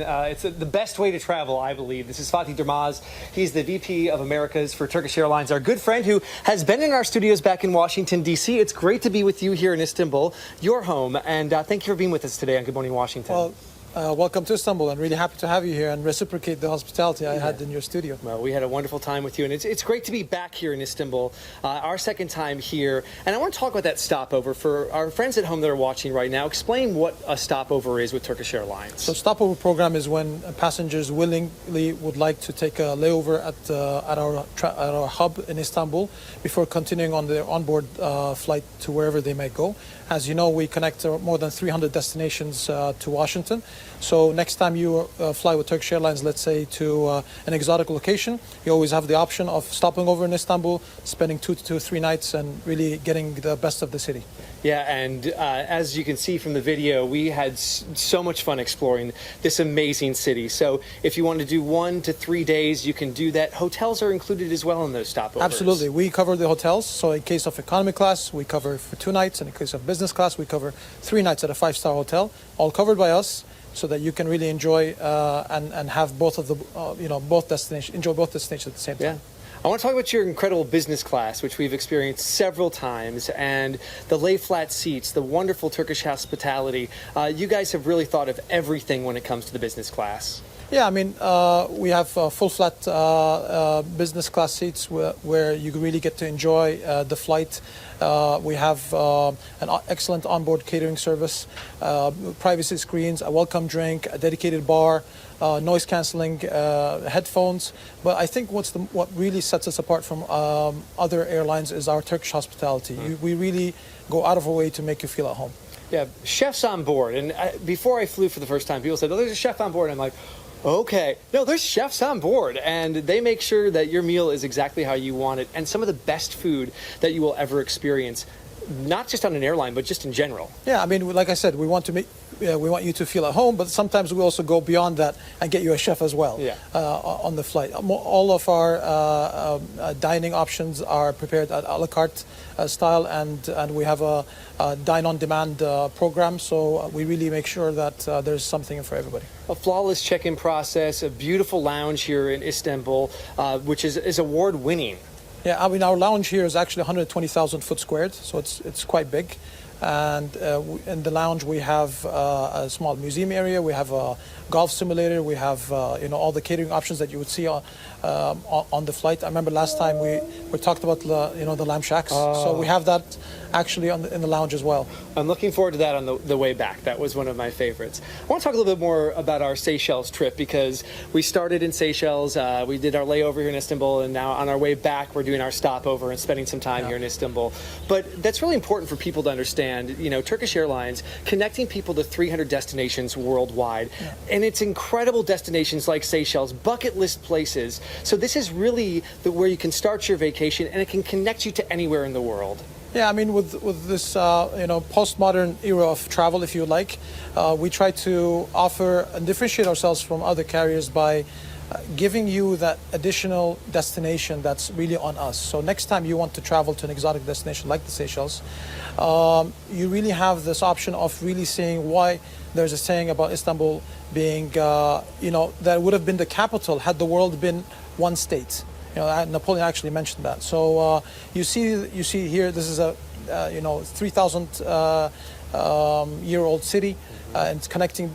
everyone. It's the best way to travel, I believe. This is Fatih Durmaz. He's the VP of Americas for Turkish Airlines, our good friend who has been in our studios back in Washington, D.C. It's great to be with you here in Istanbul, your home, and thank you for being with us today on Good Morning Washington. Well, welcome to Istanbul. I'm really happy to have you here and reciprocate the hospitality I had in your studio. Well, we had a wonderful time with you, and it's great to be back here in Istanbul, our second time here. And I want to talk about that stopover. For our friends at home that are watching right now, explain what a stopover is with Turkish Airlines. So stopover program is when passengers willingly would like to take a layover at our hub in Istanbul before continuing on their onboard flight to wherever they might go. As you know, we connect more than 300 destinations to Washington. So next time you fly with Turkish Airlines, let's say to an exotic location, you always have the option of stopping over in Istanbul, spending 2 to 3 nights and really getting the best of the city. Yeah, and as you can see from the video, we had so much fun exploring this amazing city. So if you want to do 1 to 3 days, you can do that. Hotels are included as well in those stopovers. Absolutely. We cover the hotels. So in case of economy class, we cover for 2 nights. And in case of business class, we cover 3 nights at a 5-star hotel, all covered by us, so that you can really enjoy and have both of the, both destinations, enjoy both destinations at the same time. Yeah. I want to talk about your incredible business class, which we've experienced several times, and the lay-flat seats, the wonderful Turkish hospitality. You guys have really thought of everything when it comes to the business class. Yeah, I mean, we have full flat business class seats where you really get to enjoy the flight. We have an excellent onboard catering service, privacy screens, a welcome drink, a dedicated bar, noise cancelling headphones. But I think what really sets us apart from other airlines is our Turkish hospitality. We really go out of our way to make you feel at home. Yeah, chefs on board. And before I flew for the first time, people said, "Oh, there's a chef on board." And I'm like, okay. No, there's chefs on board, and they make sure that your meal is exactly how you want it, and some of the best food that you will ever experience, not just on an airline, but just in general. Yeah, I mean, like I said, we want you to feel at home, but sometimes we also go beyond that and get you a chef as well on the flight. All of our dining options are prepared at a la carte style, and we have a dine-on-demand program, so we really make sure that there's something for everybody. A flawless check-in process, a beautiful lounge here in Istanbul, which is award-winning. Yeah, I mean, our lounge here is actually 120,000 foot squared, so it's quite big. And in the lounge we have a small museum area, we have a golf simulator, we have all the catering options that you would see on the flight. I remember last time we talked about the lamb shacks, so we have that actually in the lounge as well. I'm looking forward to that on the way back. That was one of my favorites. I want to talk a little bit more about our Seychelles trip, because we started in Seychelles, we did our layover here in Istanbul, and now on our way back we're doing our stopover and spending some time here in Istanbul. But that's really important for people to understand. Turkish Airlines connecting people to 300 destinations worldwide, and it's incredible destinations like Seychelles, bucket list places. So this is really where you can start your vacation, and it can connect you to anywhere in the world. Yeah, I mean, with this postmodern era of travel, if you like, we try to offer and differentiate ourselves from other carriers by giving you that additional destination that's really on us. So next time you want to travel to an exotic destination like the Seychelles, you really have this option of really seeing why there's a saying about Istanbul being, that would have been the capital had the world been one state. Napoleon actually mentioned that. So you see here, this is a 3,000 year old city, and it's connecting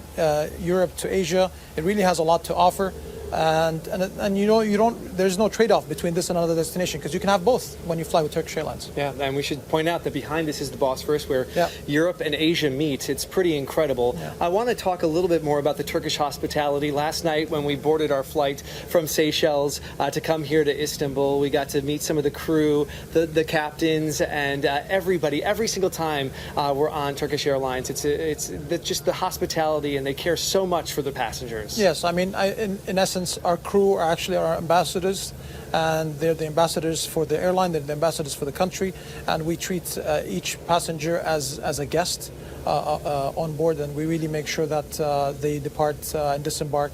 Europe to Asia. It really has a lot to offer. And there's no trade-off between this and another destination, because you can have both when you fly with Turkish Airlines. Yeah, and we should point out that behind this is the Bosphorus, where Europe and Asia meet. It's pretty incredible. Yeah. I want to talk a little bit more about the Turkish hospitality. Last night when we boarded our flight from Seychelles to come here to Istanbul, we got to meet some of the crew, the captains, and everybody. Every single time we're on Turkish Airlines, it's just the hospitality, and they care so much for the passengers. Yes, I mean, in essence, our crew are actually our ambassadors, and they're the ambassadors for the airline, they're the ambassadors for the country, and we treat each passenger as a guest on board, and we really make sure that they depart and disembark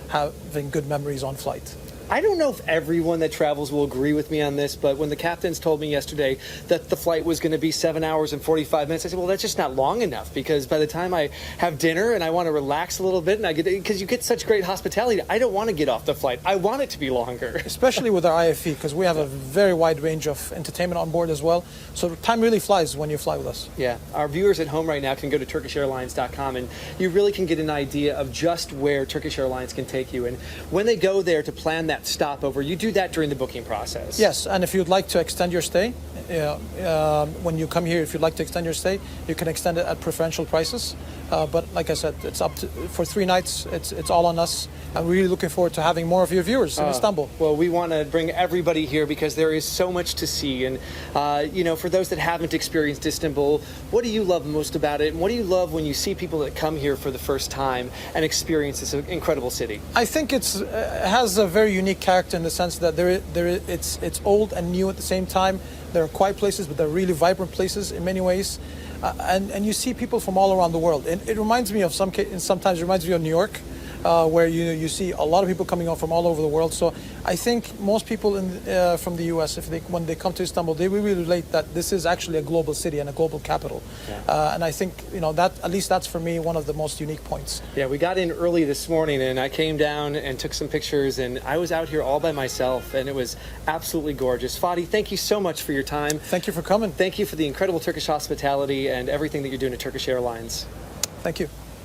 having good memories on flight. I don't know if everyone that travels will agree with me on this, but when the captains told me yesterday that the flight was going to be 7 hours and 45 minutes, I said, well, that's just not long enough, because by the time I have dinner and I want to relax a little bit, and I get, because you get such great hospitality, I don't want to get off the flight. I want it to be longer. Especially with our IFE, because we have a very wide range of entertainment on board as well. So time really flies when you fly with us. Yeah, our viewers at home right now can go to TurkishAirlines.com, and you really can get an idea of just where Turkish Airlines can take you. And when they go there to plan that stopover, you do that during the booking process. Yes, and if you'd like to extend your stay, when you come here, if you'd like to extend your stay, you can extend it at preferential prices. But like I said, it's up to, for 3 nights. It's all on us. I'm really looking forward to having more of your viewers in Istanbul. Well, we want to bring everybody here because there is so much to see. And, you know, for those that haven't experienced Istanbul, what do you love most about it? And what do you love when you see people that come here for the first time and experience this incredible city? I think it has a very unique character in the sense that it's old and new at the same time. There are quiet places, but they're really vibrant places in many ways. And you see people from all around the world. And it reminds me of sometimes it reminds me of New York, where you see a lot of people coming out from all over the world. So I think most people from the U.S., when they come to Istanbul, they will really relate that this is actually a global city and a global capital. Yeah. And I think that at least that's for me one of the most unique points. Yeah, we got in early this morning, and I came down and took some pictures, and I was out here all by myself, and it was absolutely gorgeous. Fatih, thank you so much for your time. Thank you for coming. Thank you for the incredible Turkish hospitality and everything that you're doing at Turkish Airlines. Thank you.